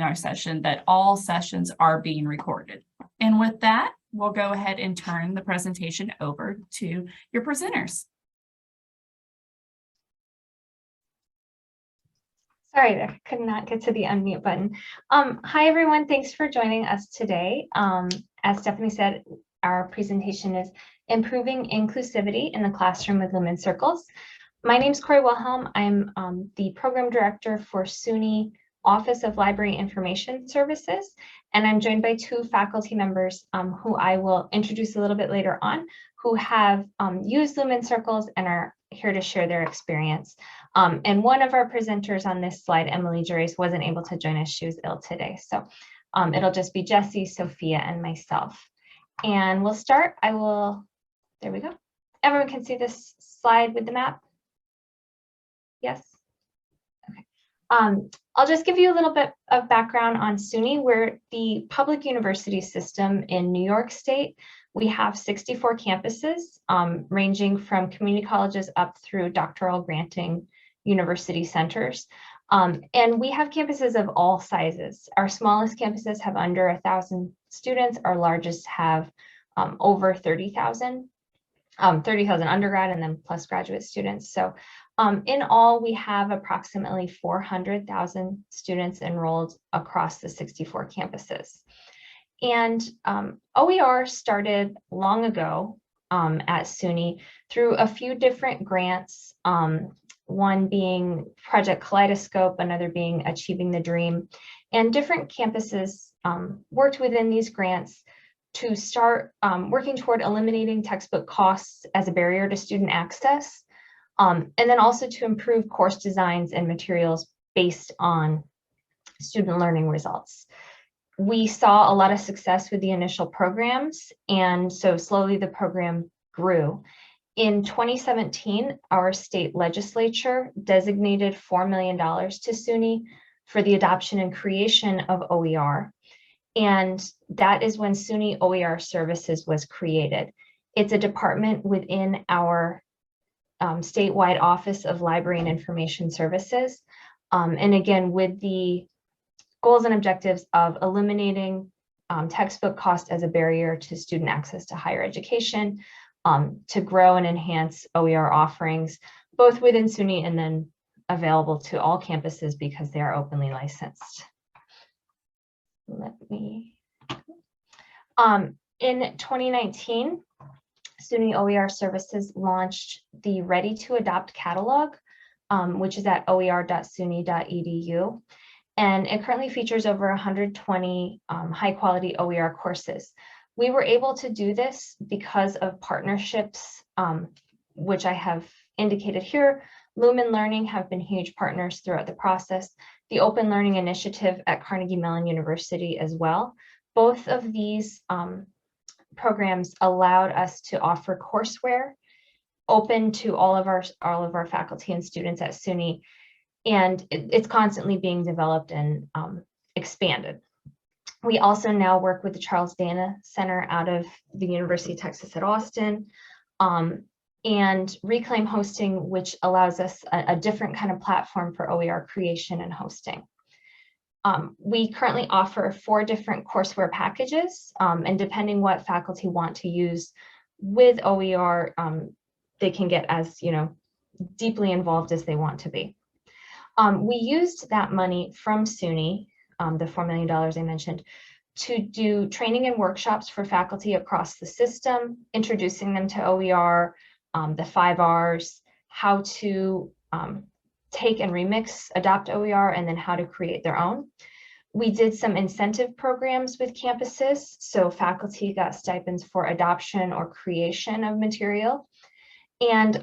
our session that all sessions are being recorded. And with that, we'll go ahead and turn the presentation over to your presenters. Sorry, I could not get to the unmute button. Hi, everyone. Thanks for joining us today. As Stephanie said, our presentation is Improving Inclusivity in the Classroom with Lumen Circles. My name is Corey Wilhelm. I'm the Program Director for SUNY Office of Library Information Services, and I'm joined by two faculty members who I will introduce a little bit later on, who have used Lumen Circles and are here to share their experience. And one of our presenters on this slide, Emily Juris, wasn't able to join us. She was ill today. So it'll just be Jessie, Sophia, and myself. And we'll start. There we go. Everyone can see this slide with the map? Yes? Okay. I'll just give you a little bit of background on SUNY. We're the public university system in New York State. We have 64 campuses, ranging from community colleges up through doctoral granting university centers. And we have campuses of all sizes. Our smallest campuses have under 1,000 students. Our largest have over 30,000 undergrad and then plus graduate students. So in all, we have approximately 400,000 students enrolled across the 64 campuses. And OER started long ago at SUNY through a few different grants, one being Project Kaleidoscope, another being Achieving the Dream. And different campuses worked within these grants to start working toward eliminating textbook costs as a barrier to student access, and then also to improve course designs and materials based on student learning results. We saw a lot of success with the initial programs, and so slowly the program grew. In 2017, our state legislature designated $4 million to SUNY for the adoption and creation of OER. And that is when SUNY OER Services was created. It's a department within our statewide Office of Library and Information Services. And again, with the goals and objectives of eliminating textbook cost as a barrier to student access to higher education, to grow and enhance OER offerings, both within SUNY and then available to all campuses because they are openly licensed. In 2019, SUNY OER Services launched the Ready to Adopt catalog, which is at oer.suny.edu. And it currently features over 120 high quality OER courses. We were able to do this because of partnerships, which I have indicated here. Lumen Learning have been huge partners throughout the process. The Open Learning Initiative at Carnegie Mellon University as well. Both of these programs allowed us to offer courseware open to all of our faculty and students at SUNY, and it's constantly being developed and expanded. We also now work with the Charles Dana Center out of the University of Texas at Austin, and Reclaim Hosting, which allows us a different kind of platform for OER creation and hosting. We currently offer 4 different courseware packages, and depending what faculty want to use with OER, they can get as deeply involved as they want to be. We used that money from SUNY, the $4 million I mentioned, to do training and workshops for faculty across the system, introducing them to OER, the 5 R's, how to take and remix, adopt OER, and then how to create their own. We did some incentive programs with campuses, so faculty got stipends for adoption or creation of material. And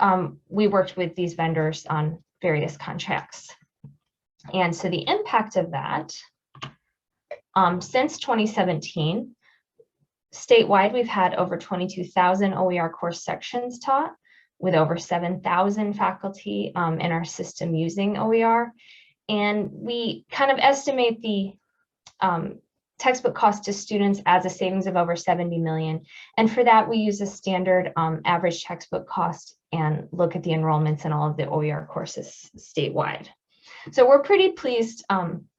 we worked with these vendors on various contracts. And so the impact of that, since 2017, statewide, we've had over 22,000 OER course sections taught, with over 7,000 faculty in our system using OER. And we kind of estimate the textbook cost to students as a savings of over 70 million. And for that, we use a standard average textbook cost and look at the enrollments in all of the OER courses statewide. So we're pretty pleased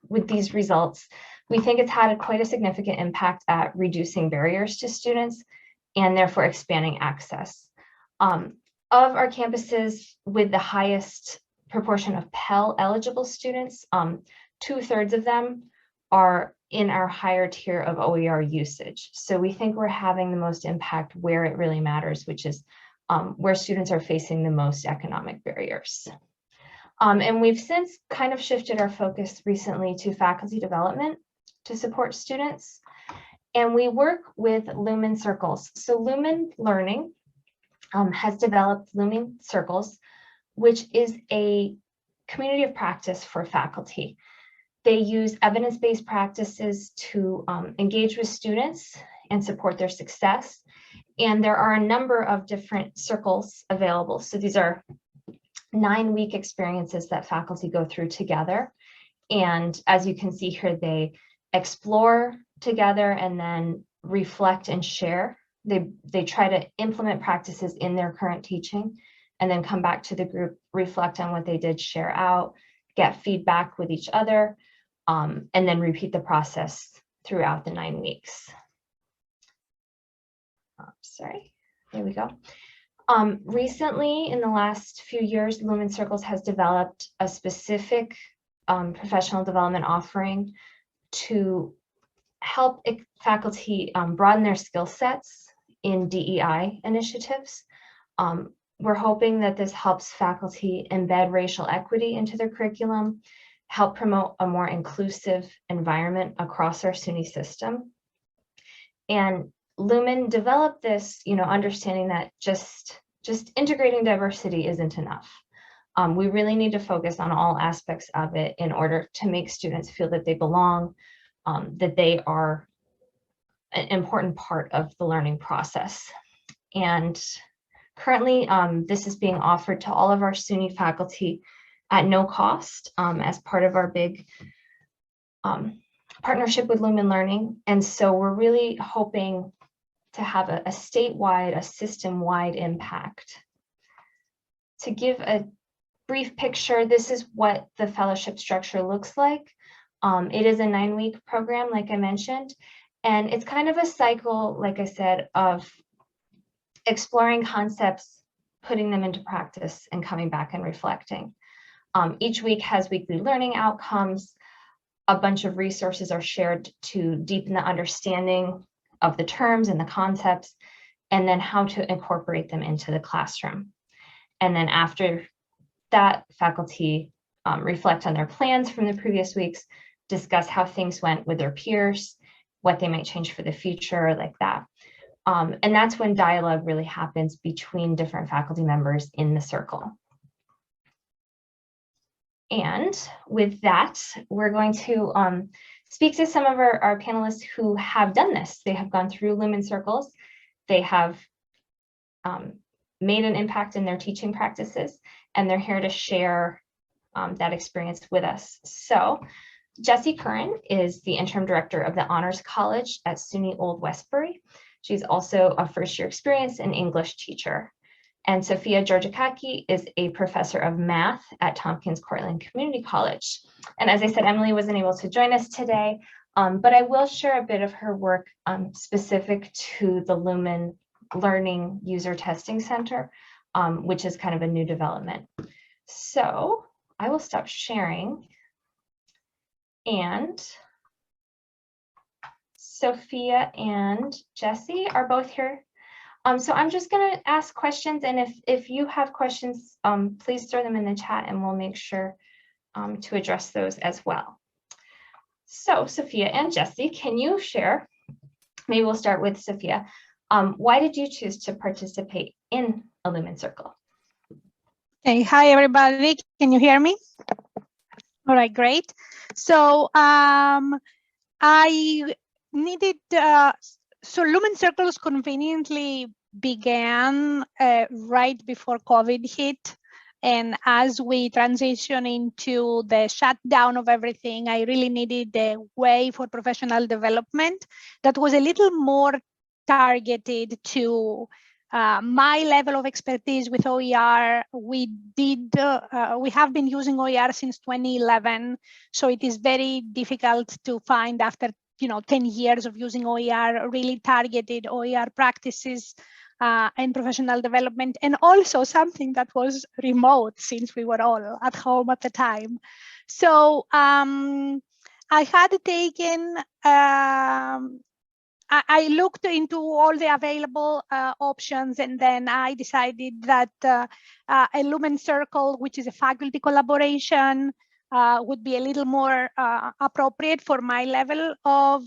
with these results. We think it's had quite a significant impact at reducing barriers to students and therefore expanding access. Of our campuses with the highest proportion of Pell eligible students, 2/3 of them are in our higher tier of OER usage. So we think we're having the most impact where it really matters, which is where students are facing the most economic barriers. And we've since kind of shifted our focus recently to faculty development to support students. And we work with Lumen Circles. So Lumen Learning has developed Lumen Circles, which is a community of practice for faculty. They use evidence-based practices to engage with students and support their success. And there are a number of different circles available. So these are 9-week experiences that faculty go through together. And as you can see here, they explore together and then reflect and share. They try to implement practices in their current teaching and then come back to the group, reflect on what they did, share out, get feedback with each other, and then repeat the process throughout the 9 weeks. Sorry, there we go. Recently, in the last few years, Lumen Circles has developed a specific professional development offering to help faculty broaden their skill sets in DEI initiatives. We're hoping that this helps faculty embed racial equity into their curriculum, help promote a more inclusive environment across our SUNY system. And Lumen developed this, understanding that just integrating diversity isn't enough. We really need to focus on all aspects of it in order to make students feel that they belong, that they are an important part of the learning process. And currently, this is being offered to all of our SUNY faculty at no cost as part of our big partnership with Lumen Learning. And so we're really hoping to have a statewide, a system-wide impact. To give a brief picture, this is what the fellowship structure looks like. It is a 9-week program, like I mentioned, and it's kind of a cycle, like I said, of exploring concepts, putting them into practice, and coming back and reflecting. Each week has weekly learning outcomes. A bunch of resources are shared to deepen the understanding of the terms and the concepts, and then how to incorporate them into the classroom. And then after that, faculty reflect on their plans from the previous weeks, discuss how things went with their peers, what they might change for the future, like that. And that's when dialogue really happens between different faculty members in the circle. And with that, we're going to speak to some of our panelists who have done this. They have gone through Lumen Circles. They have made an impact in their teaching practices, and they're here to share that experience with us. So Jessie Curran is the interim director of the Honors College at SUNY Old Westbury. She's also a first-year experience and English teacher. And Sophia Georgikaki is a professor of math at Tompkins Cortland Community College. And as I said, Emily wasn't able to join us today, but I will share a bit of her work specific to the Lumen Learning User Testing Center, which is kind of a new development. So I will stop sharing. And Sophia and Jessie are both here. So I'm just going to ask questions, and if you have questions, please throw them in the chat and we'll make sure to address those as well. So Sophia and Jessie, can you share, maybe we'll start with Sophia, why did you choose to participate in a Lumen Circle? Hey, hi everybody, can you hear me? All right, great. So I needed, so Lumen Circles conveniently began right before COVID hit. And as we transition into the shutdown of everything, I really needed a way for professional development that was a little more targeted to my level of expertise with OER, we have been using OER since 2011, so it is very difficult to find after 10 years of using OER, really targeted OER practices and professional development, and also something that was remote since we were all at home at the time. So I had taken, I looked into all the available options, and then I decided that a Lumen Circle, which is a faculty collaboration, would be a little more appropriate for my level of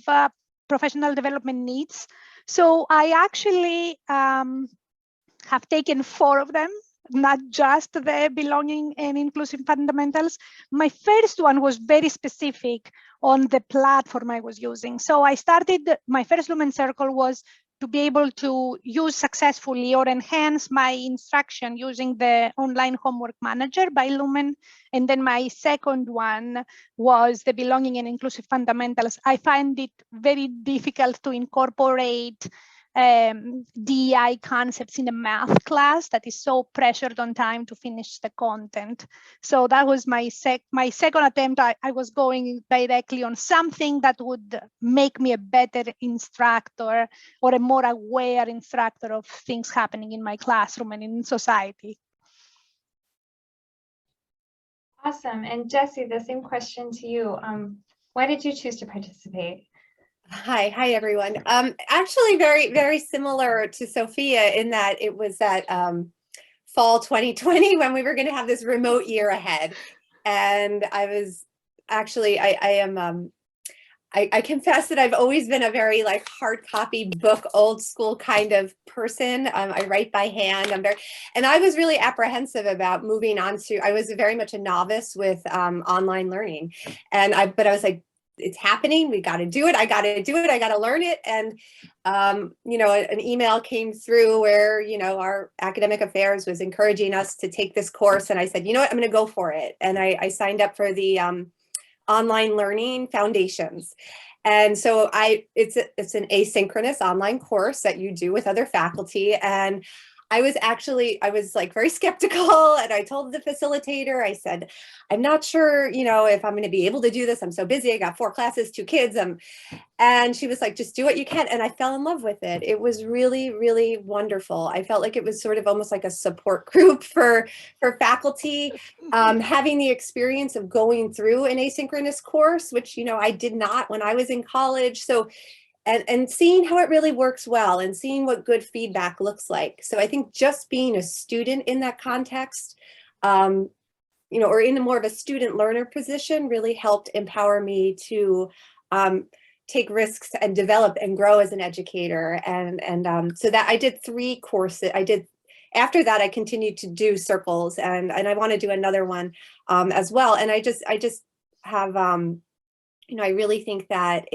professional development needs. So I actually have taken 4 of them, not just the belonging and inclusive fundamentals. My first one was very specific on the platform I was using. So I started, my first Lumen Circle was to be able to use successfully or enhance my instruction using the online homework manager by Lumen. And then my second one was the belonging and inclusive fundamentals. I find it very difficult to incorporate DEI concepts in a math class that is so pressured on time to finish the content. So that was my second attempt. I was going directly on something that would make me a better instructor or a more aware instructor of things happening in my classroom and in society. Awesome. And Jessie, the same question to you. Why did you choose to participate? Hi everyone. Actually very, very similar to Sophia in that it was that fall 2020 when we were going to have this remote year ahead. And I was actually, I confess that I've always been a very like hard copy book, old school kind of person. I write by hand. And I was really apprehensive about moving on to, I was very much a novice with online learning. But I was like, it's happening. We got to do it. I got to do it. I got to learn it. And, an email came through where, our academic affairs was encouraging us to take this course. And I said, you know what, I'm going to go for it. And I signed up for the online learning foundations. And so it's an asynchronous online course that you do with other faculty. And I was like very skeptical, and I told the facilitator, I said, I'm not sure, if I'm going to be able to do this. I'm so busy. I got 4 classes, 2 kids. And she was like, just do what you can. And I fell in love with it. It was really, really wonderful. I felt like it was sort of almost like a support group for faculty, having the experience of going through an asynchronous course, which, I did not when I was in college. So and seeing how it really works well and seeing what good feedback looks like. So I think just being a student in that context, or in more of a student learner position really helped empower me to take risks and develop and grow as an educator. And so that I did 3 courses. After that, I continued to do circles, and I want to do another one as well. And I just have, I really think that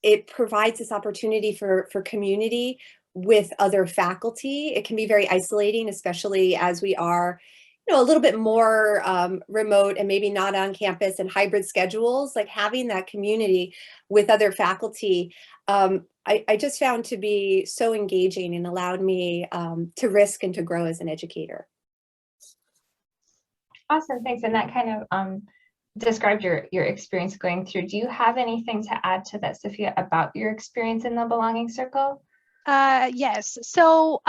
it provides this opportunity for community with other faculty. It can be very isolating, especially as we are, a little bit more remote and maybe not on campus and hybrid schedules. Like having that community with other faculty, I just found to be so engaging and allowed me to risk and to grow as an educator. Awesome, thanks. And that kind of described your experience going through. Do you have anything to add to that, Sophia, about your experience in the Belonging Circle? Yes. So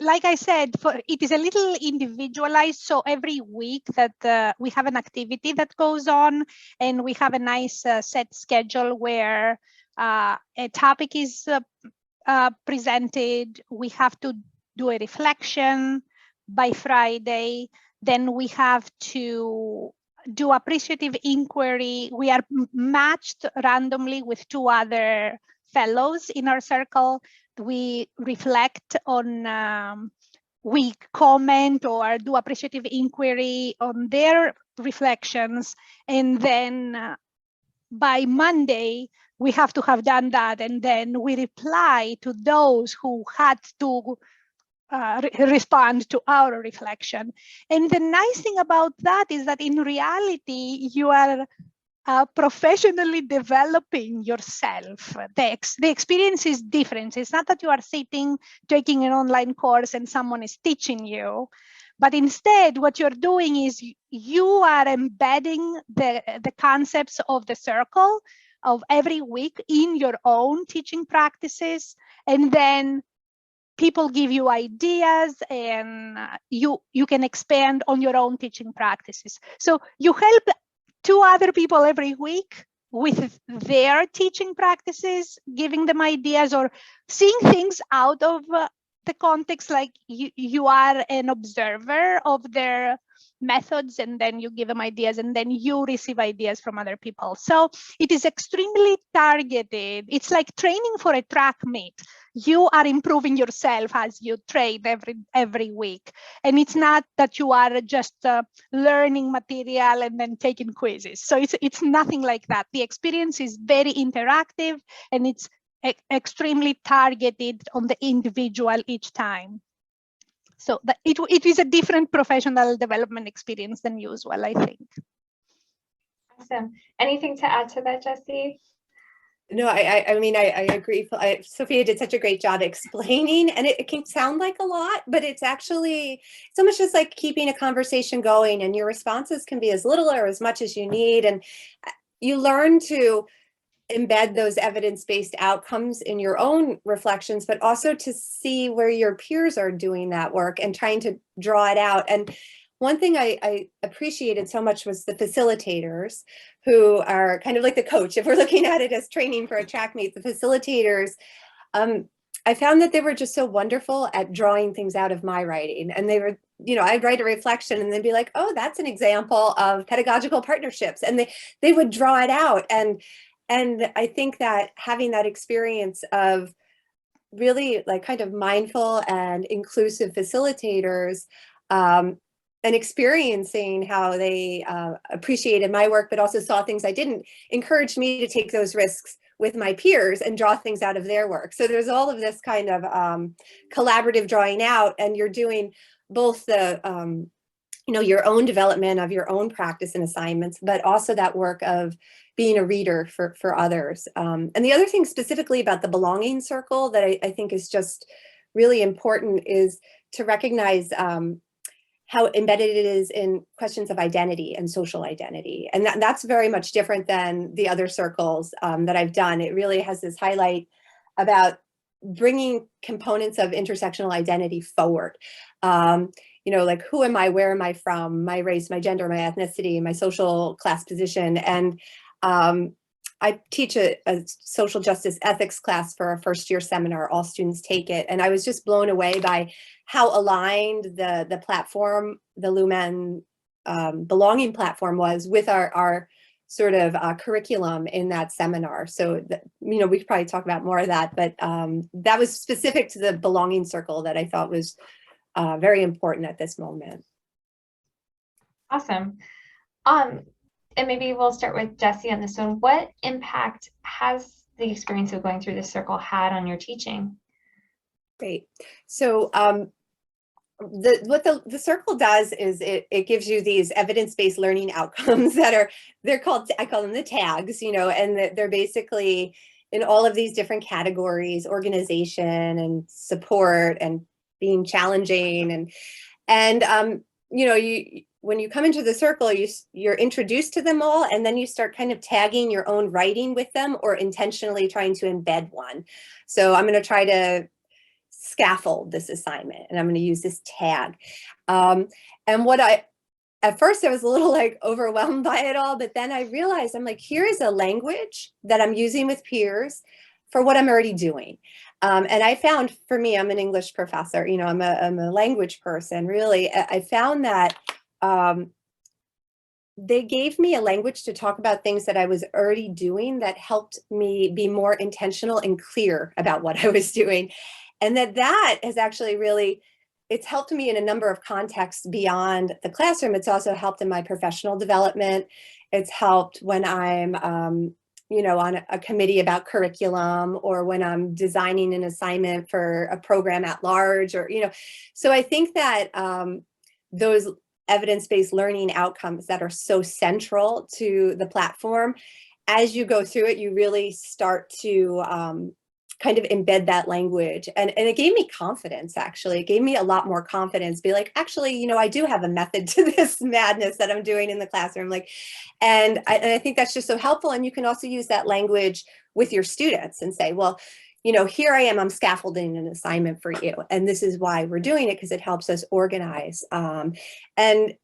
like I said, it is a little individualized. So every week that we have an activity that goes on, and we have a nice set schedule where a topic is presented. We have to do a reflection by Friday. Then we have to do appreciative inquiry. We are matched randomly with 2 other fellows in our circle. We reflect on, we comment or do appreciative inquiry on their reflections. And then by Monday, we have to have done that. And then we reply to those who had to respond to our reflection. And the nice thing about that is that in reality, you are professionally developing yourself. The experience is different. It's not that you are sitting, taking an online course and someone is teaching you, but instead what you're doing is you are embedding the concepts of the circle of every week in your own teaching practices, and then people give you ideas and you can expand on your own teaching practices. So you help 2 other people every week with their teaching practices, giving them ideas or seeing things out of the context, like you are an observer of their methods, and then you give them ideas, and then you receive ideas from other people. So it is extremely targeted. It's like training for a track meet. You are improving yourself as you train every week. And it's not that you are just learning material and then taking quizzes. So it's nothing like that. The experience is very interactive, and it's extremely targeted on the individual each time. So it is a different professional development experience than usual, I think. Awesome. Anything to add to that, Jessie? No, I mean, I agree. Sophia did such a great job explaining, and it can sound like a lot, but it's almost just like keeping a conversation going, and your responses can be as little or as much as you need. And you learn to embed those evidence-based outcomes in your own reflections, but also to see where your peers are doing that work and trying to draw it out. And one thing I appreciated so much was the facilitators, who are kind of like the coach. If we're looking at it as training for a track meet, the facilitators, I found that they were just so wonderful at drawing things out of my writing. And they were, I'd write a reflection and they'd be like, oh, that's an example of pedagogical partnerships. And they would draw it out. And I think that having that experience of really like kind of mindful and inclusive facilitators, and experiencing how they appreciated my work, but also saw things I didn't, encouraged me to take those risks with my peers and draw things out of their work. So there's all of this kind of collaborative drawing out, and you're doing both the, your own development of your own practice and assignments, but also that work of being a reader for others. And the other thing specifically about the belonging circle that I think is just really important is to recognize how embedded it is in questions of identity and social identity. And that's very much different than the other circles that I've done. It really has this highlight about bringing components of intersectional identity forward. Like who am I, where am I from, my race, my gender, my ethnicity, my social class position. And I teach a social justice ethics class for a first-year seminar. All students take it. And I was just blown away by how aligned the platform, the Lumen belonging platform was with our sort of curriculum in that seminar. So, we could probably talk about more of that, but that was specific to the belonging circle that I thought was very important at this moment. Awesome. And maybe we'll start with Jessie on this one. What impact has the experience of going through this circle had on your teaching? Great. So what the circle does is it gives you these evidence-based learning outcomes that they're called, I call them the tags, and they're basically in all of these different categories: organization and support and being challenging. And when you come into the circle, you're introduced to them all, and then you start kind of tagging your own writing with them or intentionally trying to embed one. So I'm going to try to scaffold this assignment, and I'm going to use this tag. And at first I was a little like overwhelmed by it all, but then I realized I'm like, here is a language that I'm using with peers for what I'm already doing. And I found, for me, I'm an English professor, I'm a language person, really. I found that they gave me a language to talk about things that I was already doing that helped me be more intentional and clear about what I was doing. And that has actually really, it's helped me in a number of contexts beyond the classroom. It's also helped in my professional development. It's helped when I'm, on a committee about curriculum, or when I'm designing an assignment for a program at large, or, so I think that those evidence-based learning outcomes that are so central to the platform, as you go through it, you really start to kind of embed that language. And it gave me confidence, actually. It gave me a lot more confidence, be like, actually, you know, I do have a method to this madness that I'm doing in the classroom. Like, and I think that's just so helpful. And you can also use that language with your students and say, well, you know, here I am, I'm scaffolding an assignment for you. And this is why we're doing it, because it helps us organize. And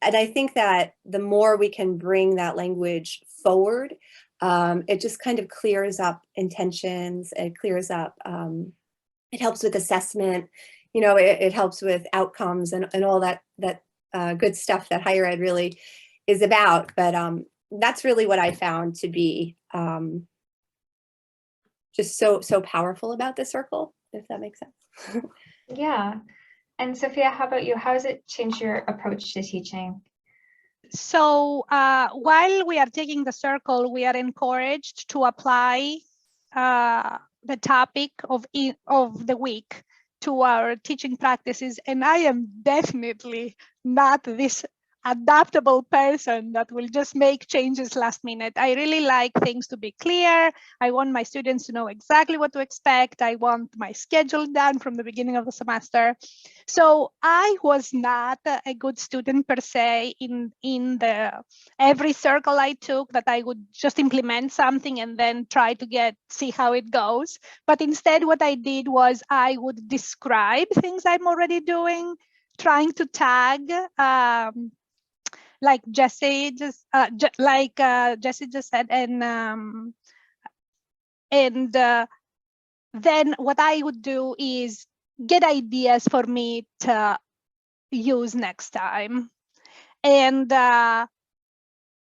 I think that the more we can bring that language forward, it just kind of clears up intentions, it clears up, it helps with assessment, you know, it helps with outcomes and all that good stuff that higher ed really is about. But that's really what I found to be just so powerful about the circle, if that makes sense. Yeah. And Sophia, how about you? How has it changed your approach to teaching? So while we are taking the circle, we are encouraged to apply the topic of the week to our teaching practices. And I am definitely not this adaptable person that will just make changes last minute. I really like things to be clear. I want my students to know exactly what to expect. I want my schedule done from the beginning of the semester. So I was not a good student per se in the every circle I took, that I would just implement something and then try to see how it goes. But instead what I did was I would describe things I'm already doing, trying to tag like Jesse just said, and then what I would do is get ideas for me to use next time. And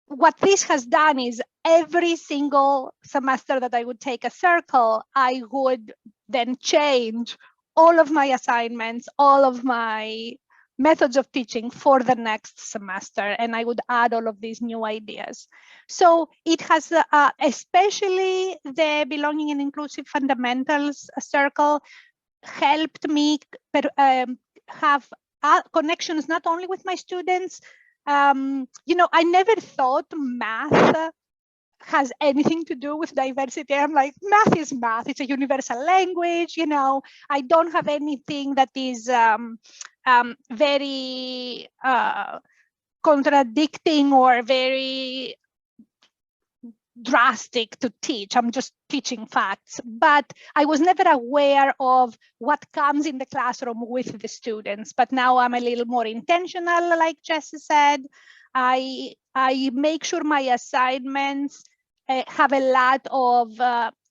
what this has done is every single semester that I would take a circle, I would then change all of my assignments, all of my methods of teaching for the next semester, and I would add all of these new ideas. So it has, especially the Belonging and Inclusive Fundamentals circle, helped me have connections not only with my students. You know, I never thought math has anything to do with diversity. I'm like, math is math. It's a universal language. You know, I don't have anything that is very contradicting or very drastic to teach. I'm just teaching facts, but I was never aware of what comes in the classroom with the students. But now I'm a little more intentional, like Jesse said. I make sure my assignments have a lot of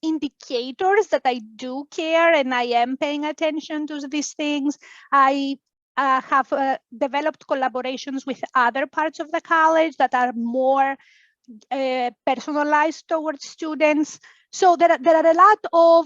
indicators that I do care and I am paying attention to these things. I have developed collaborations with other parts of the college that are more personalized towards students. So there are a lot of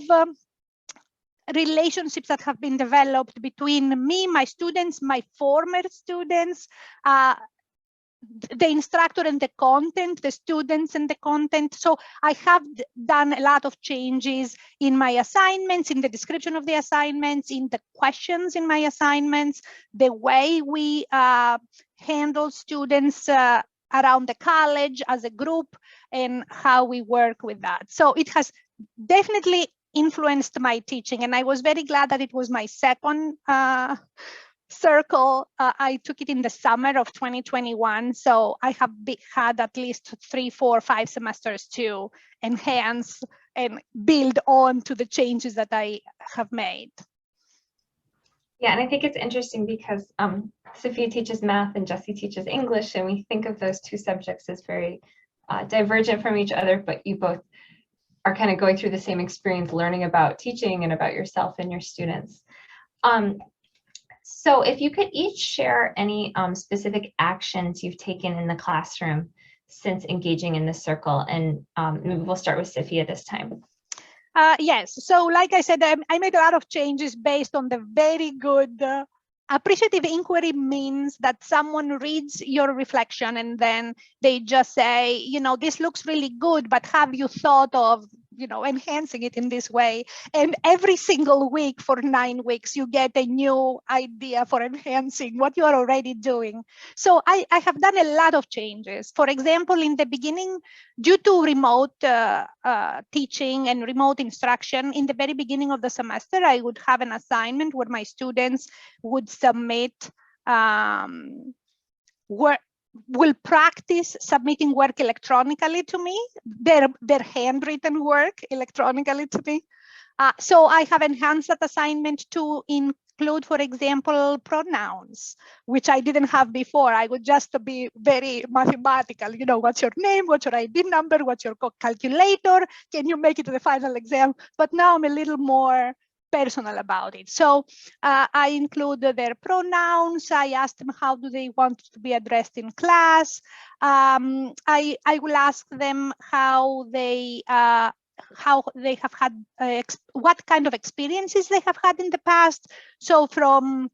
relationships that have been developed between me, my students, my former students, the instructor and the content, the students and the content. So I have done a lot of changes in my assignments, in the description of the assignments, in the questions in my assignments, the way we handle students around the college as a group, and how we work with that. So it has definitely influenced my teaching, and I was very glad that it was my second circle. I took it in the summer of 2021, so I have had at least 3, 4, 5 semesters to enhance and build on to the changes that I have made. Yeah, and I think it's interesting because Sophia teaches math and Jesse teaches English, and we think of those two subjects as very divergent from each other, but you both are kind of going through the same experience, learning about teaching and about yourself and your students. So if you could each share any specific actions you've taken in the classroom since engaging in this circle, and maybe we'll start with Sophia this time. Yes, so like I said, I made a lot of changes based on the very good appreciative inquiry. Means that someone reads your reflection and then they just say, you know, this looks really good, but have you thought of enhancing it in this way. And every single week for 9 weeks, you get a new idea for enhancing what you are already doing. So I have done a lot of changes. For example, in the beginning, due to remote teaching and remote instruction, in the very beginning of the semester, I would have an assignment where my students would submit will practice submitting work electronically to me, their handwritten work electronically to me. So I have enhanced that assignment to include, for example, pronouns, which I didn't have before. I would just be very mathematical. What's your name? What's your ID number? What's your calculator? Can you make it to the final exam? But now I'm a little more personal about it. So I include their pronouns. I ask them how do they want to be addressed in class. I will ask them how they have had, what kind of experiences they have had in the past. So from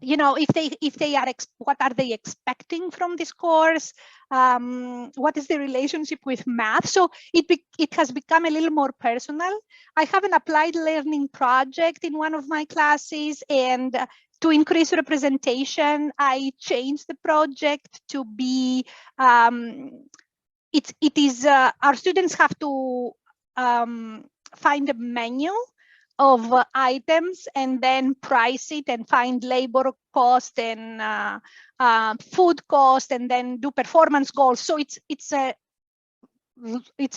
if they are, what are they expecting from this course? What is the relationship with math? So it has become a little more personal. I have an applied learning project in one of my classes, and to increase representation, I changed the project to be, it is, our students have to find a menu of items and then price it and find labor cost and food cost, and then do performance goals. So it's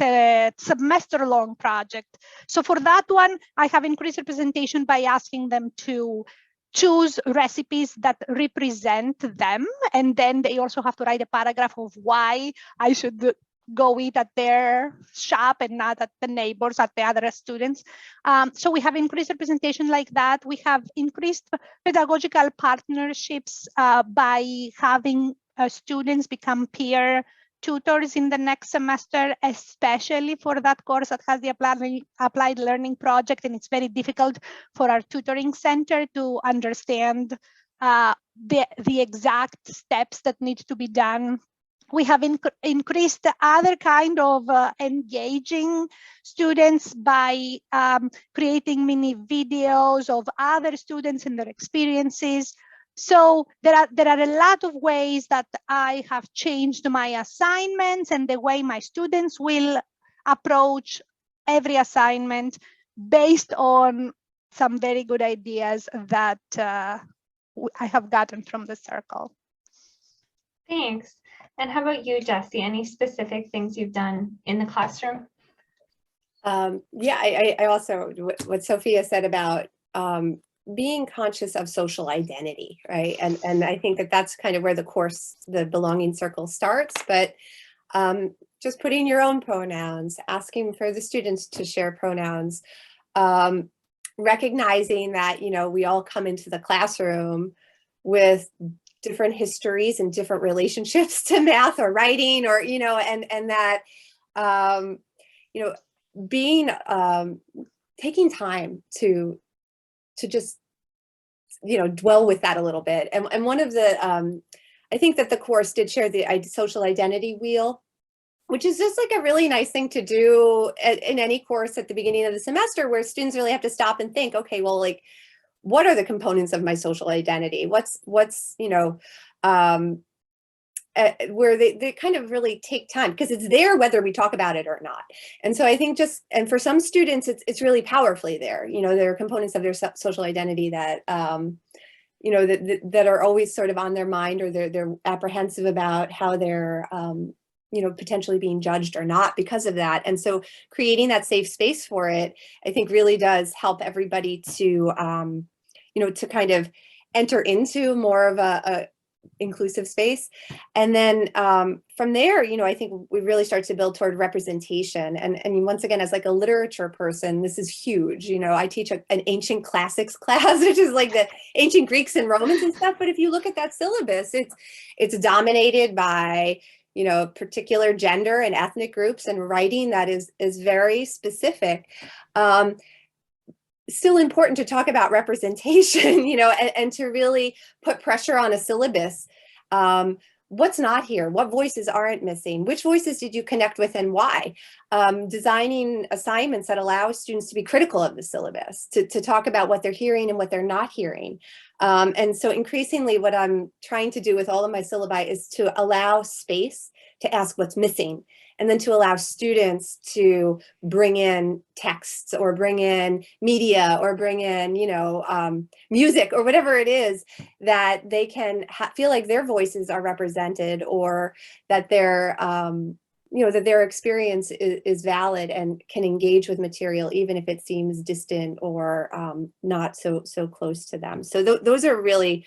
a semester-long project. So for that one, I have increased representation by asking them to choose recipes that represent them, and then they also have to write a paragraph of why I should go eat at their shop and not at the neighbors, at the other students. So we have increased representation like that. We have increased pedagogical partnerships by having students become peer tutors in the next semester, especially for that course that has the applied learning project. And it's very difficult for our tutoring center to understand the exact steps that need to be done. We have increased the other kind of engaging students by creating mini videos of other students and their experiences. So there are a lot of ways that I have changed my assignments and the way my students will approach every assignment based on some very good ideas that I have gotten from the circle. Thanks. And how about you, Jessie? Any specific things you've done in the classroom? Yeah, I also, what Sophia said about being conscious of social identity, right? And I think that that's kind of where the course, the belonging circle starts, but just putting your own pronouns, asking for the students to share pronouns, recognizing that, we all come into the classroom with different histories and different relationships to math or writing, or, and that, being, taking time to just, dwell with that a little bit. And one of the, I think that the course did share the social identity wheel, which is just like a really nice thing to do in any course at the beginning of the semester, where students really have to stop and think, okay, well, like, what are the components of my social identity? What's where they kind of really take time, because it's there whether we talk about it or not. And so I think and for some students, it's really powerfully there. There are components of their social identity that, that are always sort of on their mind, or they're apprehensive about how they're, potentially being judged or not because of that. And so creating that safe space for it, I think really does help everybody to, to kind of enter into more of a inclusive space. And then from there, I think we really start to build toward representation. And once again, as like a literature person, this is huge. I teach an ancient classics class, which is like the ancient Greeks and Romans and stuff. But if you look at that syllabus, it's dominated by, particular gender and ethnic groups, and writing that is very specific. Still important to talk about representation, and to really put pressure on a syllabus what's not here? What voices aren't missing? Which voices did you connect with and why? Designing assignments that allow students to be critical of the syllabus, to talk about what they're hearing and what they're not hearing. And so increasingly what I'm trying to do with all of my syllabi is to allow space to ask what's missing, and then to allow students to bring in texts or bring in media or bring in, you know, music or whatever it is that they can feel like their voices are represented, or that their, you know, that their experience is valid and can engage with material, even if it seems distant or not so close to them. So those are really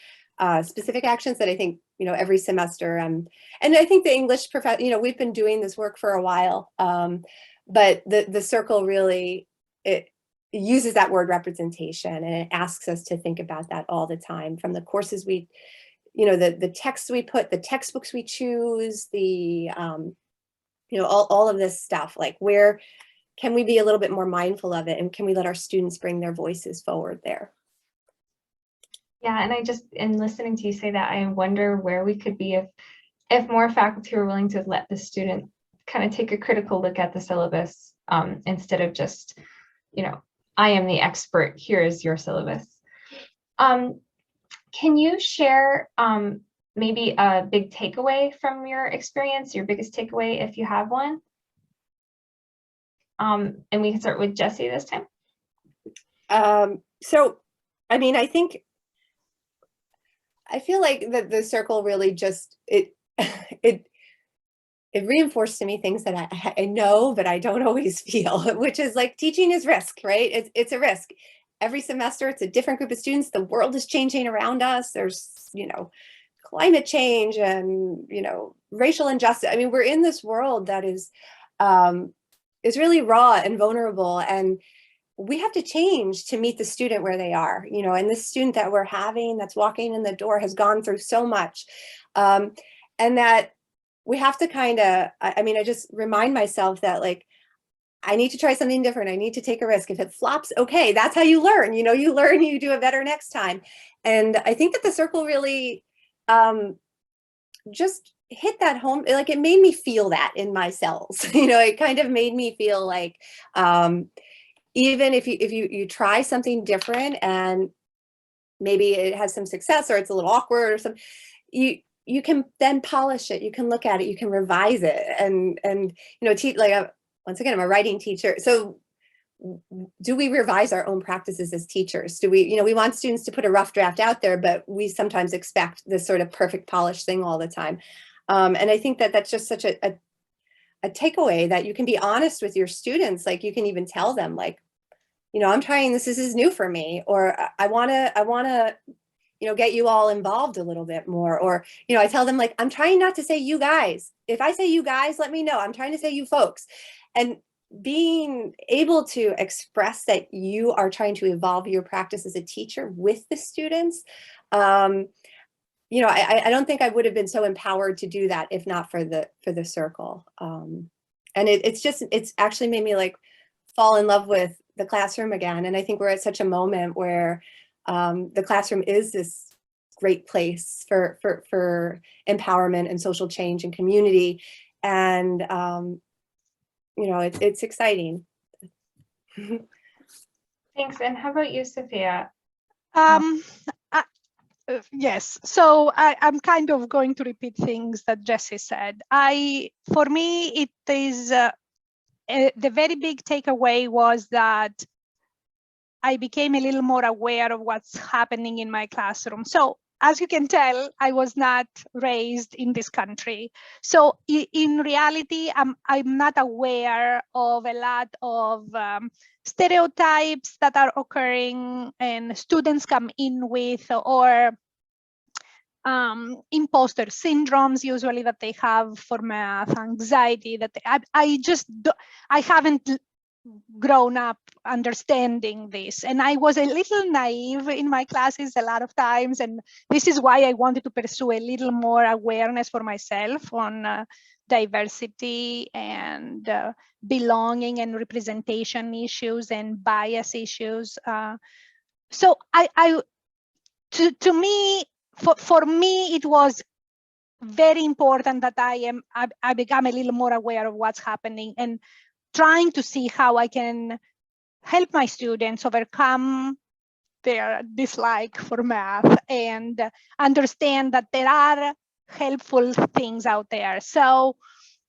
specific actions that I think, you know, every semester, and I think the English you know, we've been doing this work for a while, but the circle really, it uses that word representation, and it asks us to think about that all the time, from the courses we, you know, the texts we put, the textbooks we choose, the, you know, all of this stuff, like where can we be a little bit more mindful of it, and can we let our students bring their voices forward there? Yeah, and I just, in listening to you say that, I wonder where we could be if more faculty are willing to let the student kind of take a critical look at the syllabus, instead of just, you know, I am the expert, here is your syllabus. Can you share maybe a big takeaway from your experience, your biggest takeaway, if you have one? And we can start with Jessie this time. So, I mean, I feel like that the circle really just, it reinforced to me things that I know, but I don't always feel, which is like teaching is risk, right? It's a risk. Every semester, it's a different group of students. The world is changing around us. There's, you know, climate change and, you know, racial injustice. I mean, we're in this world that is really raw and vulnerable, and we have to change to meet the student where they are, you know, and this student that we're having that's walking in the door has gone through so much, and that we have to kind of, I mean, I just remind myself that, like, I need to try something different. I need to take a risk. If it flops, okay, that's how you learn, you know, you learn, you do it better next time. And I think that the circle really just hit that home. Like, it made me feel that in my cells, you know, it kind of made me feel like, even if you try something different and maybe it has some success, or it's a little awkward or something, you can then polish it, you can look at it, you can revise it, and you know, like, once again, I'm a writing teacher, so do we revise our own practices as teachers? Do we, you know, we want students to put a rough draft out there, but we sometimes expect this sort of perfect polished thing all the time, and I think that that's just such a takeaway, that you can be honest with your students. Like, you can even tell them, like, you know, I'm trying this is new for me, or I want to, you know, get you all involved a little bit more. Or, you know, I tell them, like, I'm trying not to say you guys. If I say you guys, let me know. I'm trying to say you folks. And being able to express that you are trying to evolve your practice as a teacher with the students, you know, I don't think I would have been so empowered to do that if not for the circle. And it's actually made me, like, fall in love with the classroom again. And I think we're at such a moment where the classroom is this great place for empowerment and social change and community. And, you know, it's exciting. Thanks. And how about you, Sophia? Yes, so I'm kind of going to repeat things that Jessie said. For me, it is the very big takeaway was that I became a little more aware of what's happening in my classroom. So as you can tell, I was not raised in this country. So in reality, I'm not aware of a lot of stereotypes that are occurring and students come in with, or imposter syndromes usually that they have for math, anxiety that I haven't grown up understanding this, and I was a little naive in my classes a lot of times, and this is why I wanted to pursue a little more awareness for myself on diversity and belonging and representation issues and bias issues. So to me, for me, it was very important that I become a little more aware of what's happening and trying to see how I can help my students overcome their dislike for math and understand that there are helpful things out there. So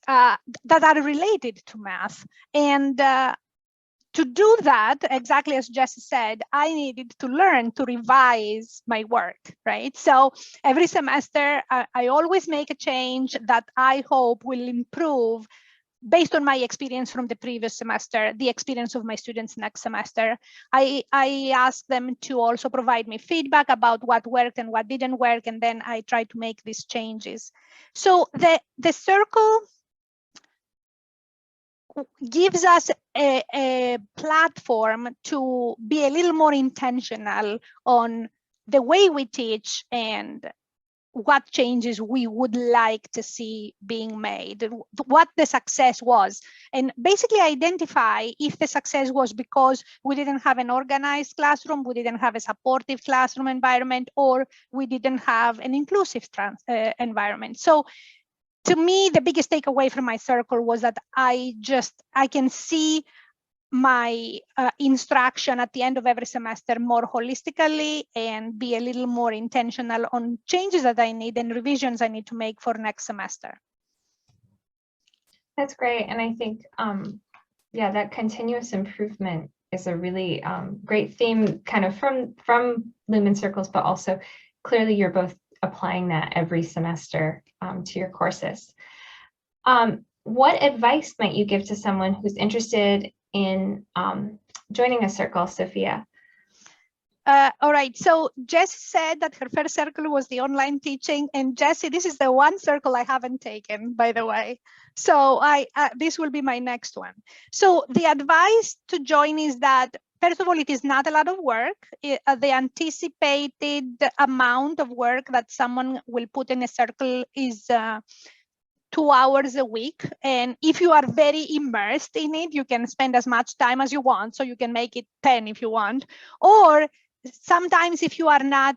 that are related to math. And to do that, exactly as Jesse said, I needed to learn to revise my work, right? So every semester, I always make a change that I hope will improve based on my experience from the previous semester, the experience of my students next semester. I ask them to also provide me feedback about what worked and what didn't work, and then I try to make these changes. So the circle gives us a platform to be a little more intentional on the way we teach and what changes we would like to see being made, what the success was, and basically identify if the success was because we didn't have an organized classroom, we didn't have a supportive classroom environment, or we didn't have an inclusive environment. So to me, the biggest takeaway from my circle was that I can see my instruction at the end of every semester more holistically and be a little more intentional on changes that I need and revisions I need to make for next semester. That's great. And I think, yeah, that continuous improvement is a really great theme kind of from Lumen Circles, but also clearly you're both applying that every semester to your courses. What advice might you give to someone who's interested in joining a circle, Sophia? All right, so Jess said that her first circle was the online teaching, and Jessie, this is the one circle I haven't taken, by the way. So this will be my next one. So the advice to join is that, first of all, it is not a lot of work. The anticipated amount of work that someone will put in a circle is 2 hours a week. And if you are very immersed in it, you can spend as much time as you want. So you can make it 10 if you want. Or sometimes if you are not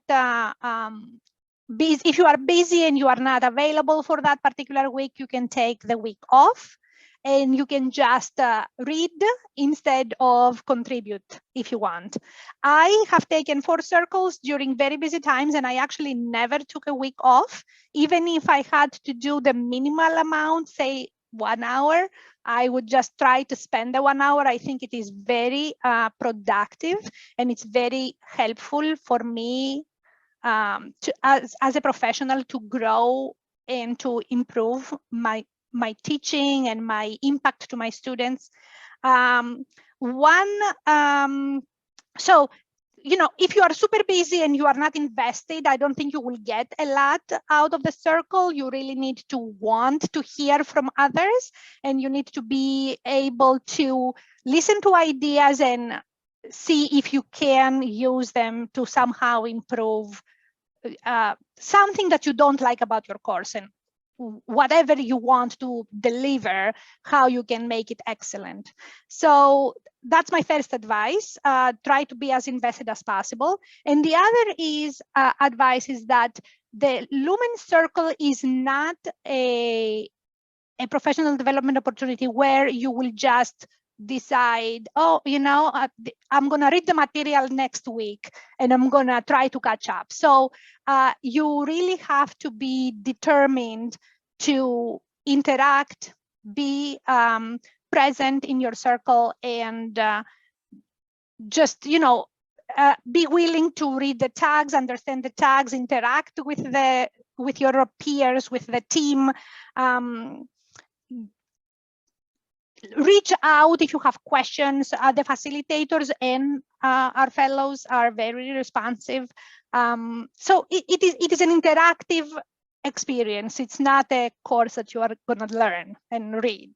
busy, if you are busy and you are not available for that particular week, you can take the week off and you can just read instead of contribute if you want. I have taken 4 circles during very busy times, and I actually never took a week off. Even if I had to do the minimal amount, say 1 hour, I would just try to spend the 1 hour. I think it is very productive, and it's very helpful for me as a professional to grow and to improve my teaching and my impact to my students. So, you know, if you are super busy and you are not invested, I don't think you will get a lot out of the circle. You really need to want to hear from others, and you need to be able to listen to ideas and see if you can use them to somehow improve something that you don't like about your course, and whatever you want to deliver, how you can make it excellent. So that's my first advice. Try to be as invested as possible. And the other is advice is that the Lumen Circle is not a professional development opportunity where you will just decide, oh, you know, I'm going to read the material next week and I'm going to try to catch up. So you really have to be determined to interact, be present in your circle, and just, you know, be willing to read the tags, understand the tags, interact with your peers, with the team. Reach out if you have questions. The facilitators and our fellows are very responsive. So it is an interactive experience. It's not a course that you are going to learn and read.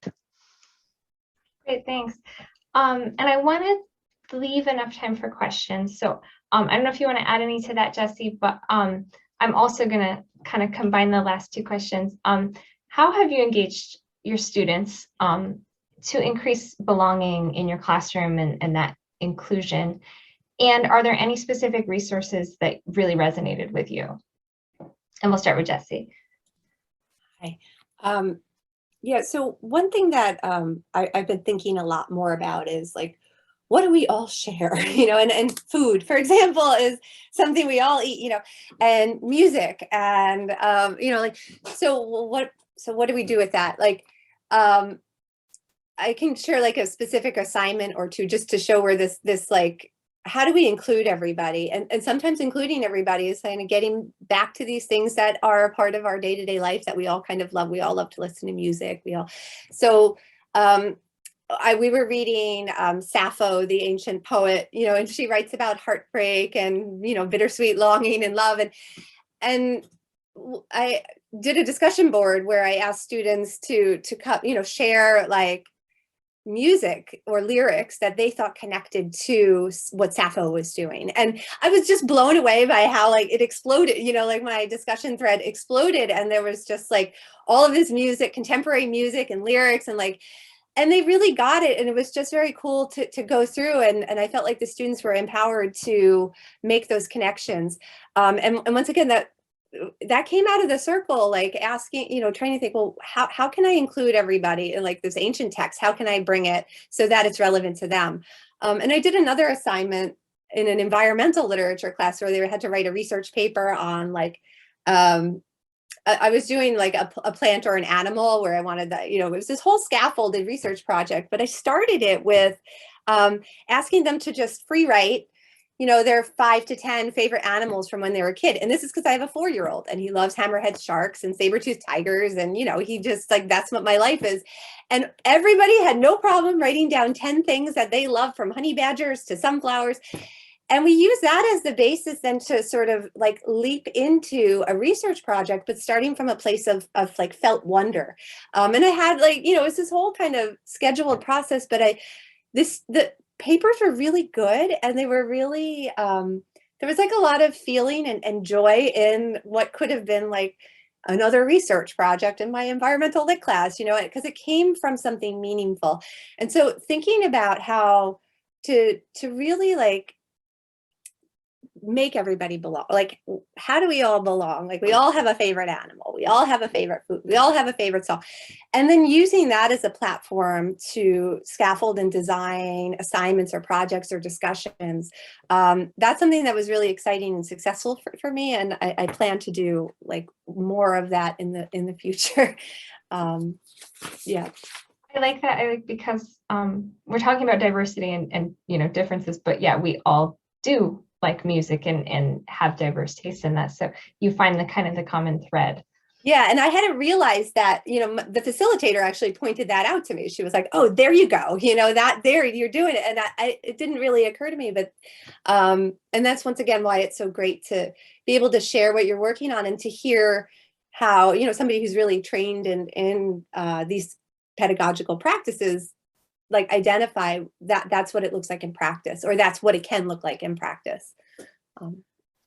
Great, thanks. And I wanted to leave enough time for questions. So I don't know if you want to add any to that, Jessie, but I'm also going to kind of combine the last 2 questions. How have you engaged your students to increase belonging in your classroom and that inclusion? And are there any specific resources that really resonated with you? And we'll start with Jessie. Hi. Yeah, so one thing that I've been thinking a lot more about is like, what do we all share? And food, for example, is something we all eat, and music and, like, so what do we do with that? Like, I can share like a specific assignment or two just to show where this like, how do we include everybody? And sometimes including everybody is kind of getting back to these things that are a part of our day-to-day life that we all kind of love. We all love to listen to music. So we were reading Sappho, the ancient poet, and she writes about heartbreak and, bittersweet longing and love. And I did a discussion board where I asked students to share like music or lyrics that they thought connected to what Sappho was doing. And I was just blown away by how like it exploded, like my discussion thread exploded. And there was just like all of this music, contemporary music and lyrics and they really got it. And it was just very cool to go through. And I felt like the students were empowered to make those connections. And once again, that came out of the circle, like asking, trying to think, well, how can I include everybody in like this ancient text? How can I bring it so that it's relevant to them? And I did another assignment in an environmental literature class where they had to write a research paper on like, I was doing like a plant or an animal where I wanted that, it was this whole scaffolded research project, but I started it with asking them to just free write their 5 to 10 favorite animals from when they were a kid. And this is because I have a 4-year-old and he loves hammerhead sharks and saber-toothed tigers. And, he just like, that's what my life is. And everybody had no problem writing down 10 things that they love, from honey badgers to sunflowers. And we use that as the basis then to sort of like leap into a research project, but starting from a place of like felt wonder. And I had like, it was this whole kind of scheduled process, but the papers were really good, and they were really, there was like a lot of feeling and joy in what could have been like another research project in my environmental lit class, because it came from something meaningful. And so thinking about how to really like make everybody belong, like how do we all belong? Like we all have a favorite animal, we all have a favorite food, we all have a favorite song, and then using that as a platform to scaffold and design assignments or projects or discussions. That's something that was really exciting and successful for me, and I plan to do like more of that in the future. Yeah. I like that. Because we're talking about diversity and differences, but yeah, we all do like music and have diverse tastes in that. So you find the common thread. Yeah, and I hadn't realized that, the facilitator actually pointed that out to me. She was like, "Oh, there you go, that there you're doing it," and it didn't really occur to me, but and that's once again why it's so great to be able to share what you're working on and to hear how somebody who's really trained in these pedagogical practices like identify that that's what it looks like in practice, or that's what it can look like in practice.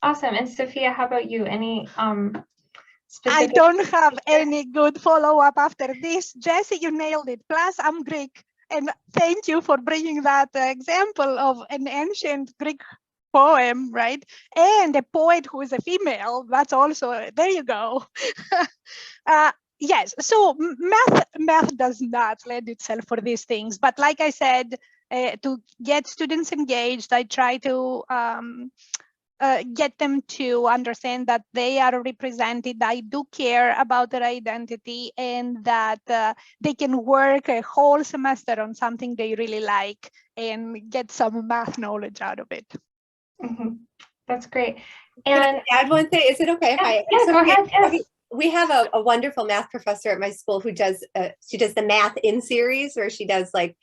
Awesome. And Sophia, how about you? Any I don't have any good follow-up after this. Jessie, you nailed it. Plus, I'm Greek. And thank you for bringing that example of an ancient Greek poem, right? And a poet who is a female. That's also, there you go. Yes, so math does not lend itself for these things. But like I said, to get students engaged, I try to get them to understand that they are represented. I do care about their identity, and that they can work a whole semester on something they really like and get some math knowledge out of it. Mm-hmm. That's great. And and add one thing, is it okay if I? Yeah, go ahead. Yes. We have a wonderful math professor at my school who does she does the math in series, where she does like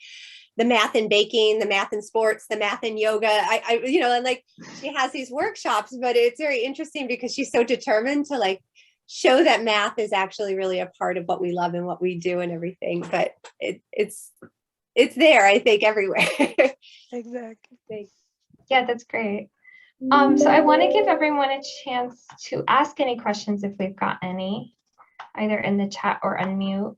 the math in baking, the math in sports, the math in yoga. And like she has these workshops, but it's very interesting because she's so determined to like show that math is actually really a part of what we love and what we do and everything. But it's there, I think, everywhere. Exactly. Yeah, that's great. So I want to give everyone a chance to ask any questions if we've got any, either in the chat or unmute.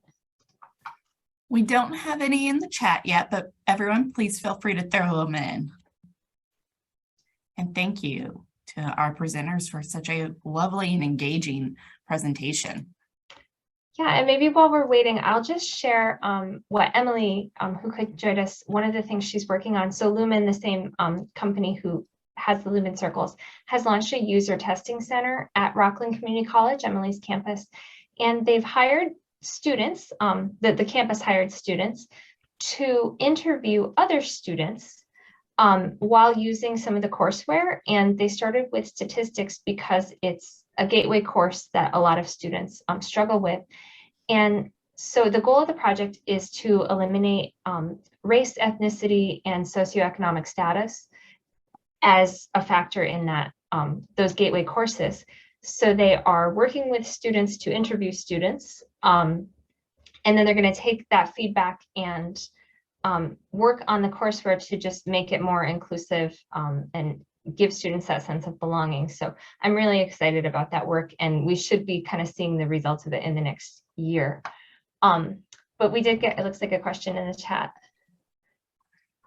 We don't have any in the chat yet, but everyone, please feel free to throw them in. And thank you to our presenters for such a lovely and engaging presentation. Yeah, and maybe while we're waiting, I'll just share what Emily, who could join us, one of the things she's working on. So Lumen, the same company who has the Lumen Circles, has launched a user testing center at Rockland Community College, Emily's campus. And they've hired students, the campus hired students to interview other students while using some of the courseware. And they started with statistics because it's a gateway course that a lot of students struggle with. And so the goal of the project is to eliminate race, ethnicity, and socioeconomic status as a factor in that those gateway courses. So they are working with students to interview students, and then they're going to take that feedback and work on the courseware to just make it more inclusive and give students that sense of belonging. So I'm really excited about that work, and we should be kind of seeing the results of it in the next year. But we did get, it looks like, a question in the chat.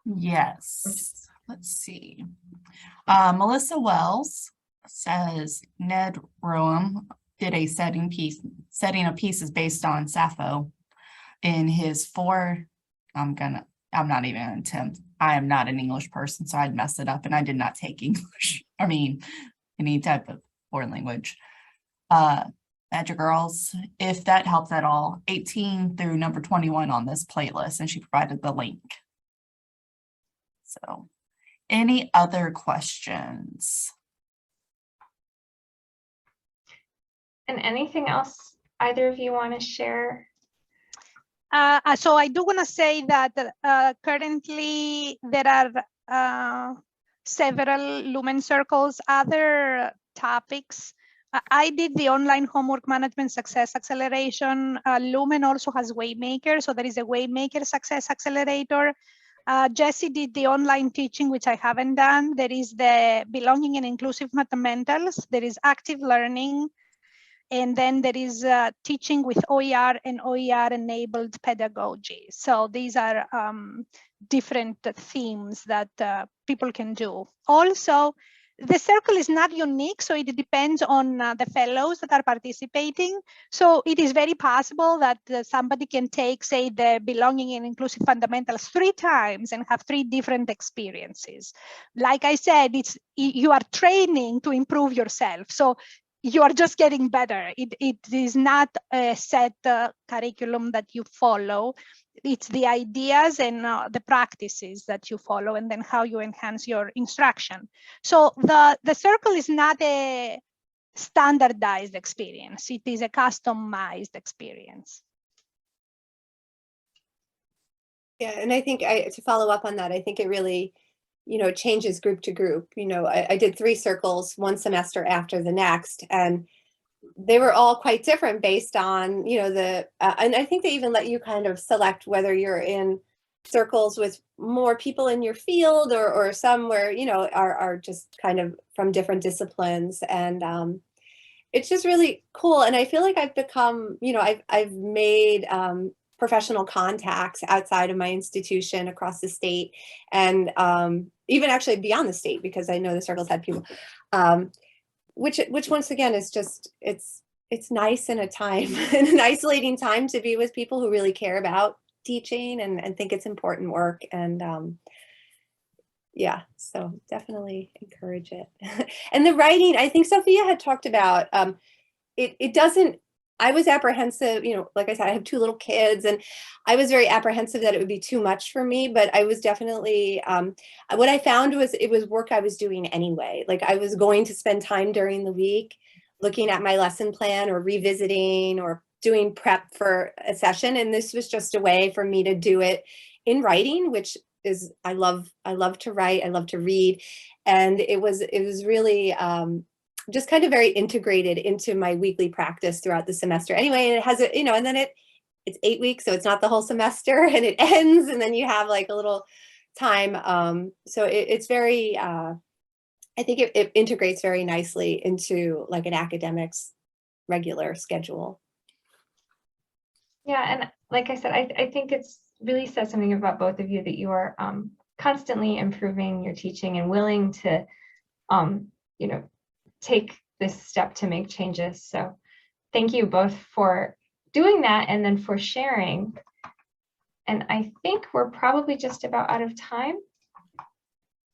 Yes, let's see. Melissa Wells says Ned Roem did a setting of pieces based on Sappho in his I'm not even gonna attempt. I am not an English person, so I'd mess it up, and I did not take English. I mean, any type of foreign language. Magic Girls, if that helps at all, 18 through number 21 on this playlist, and she provided the link. So, any other questions? And anything else either of you want to share? So I do want to say that currently there are several Lumen Circles, other topics. I did the online homework management success acceleration. Lumen also has Waymaker, so there is a Waymaker success accelerator. Jessie did the online teaching, which I haven't done. There is the belonging and inclusive fundamentals. There is active learning. And then there is teaching with OER and OER enabled pedagogy. So these are different themes that people can do. Also, the circle is not unique, so it depends on the fellows that are participating. So it is very possible that somebody can take, say, the belonging and inclusive fundamentals 3 times and have 3 different experiences. Like I said, you are training to improve yourself. So you are just getting better. It is not a set curriculum that you follow. It's the ideas and the practices that you follow, and then how you enhance your instruction. So the circle is not a standardized experience. It is a customized experience. Yeah, and I think to follow up on that, I think it really, changes group to group. I did 3 circles one semester after the next, and they were all quite different based on, and I think they even let you kind of select whether you're in circles with more people in your field or some where, are just kind of from different disciplines. And it's just really cool. And I feel like I've become, I've made professional contacts outside of my institution across the state, and even actually beyond the state, because I know the circles had people, which once again is just, it's nice in a time, in an isolating time, to be with people who really care about teaching and think it's important work. And yeah, so definitely encourage it. And the writing, I think Sophia had talked about, it doesn't, I was apprehensive, like I said, I have 2 little kids, and I was very apprehensive that it would be too much for me, but I was definitely, what I found was it was work I was doing anyway. Like, I was going to spend time during the week looking at my lesson plan or revisiting or doing prep for a session. And this was just a way for me to do it in writing, which is, I love to write, I love to read. And it was really, just kind of very integrated into my weekly practice throughout the semester. Anyway, and it has a, and then it's 8 weeks, so it's not the whole semester, and it ends, and then you have like a little time. So it's very, I think it integrates very nicely into like an academic's regular schedule. Yeah, and like I said, I think it's really says something about both of you that you are constantly improving your teaching and willing to, take this step to make changes. So thank you both for doing that and then for sharing. And I think we're probably just about out of time.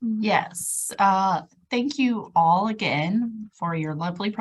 Yes, thank you all again for your lovely presentation.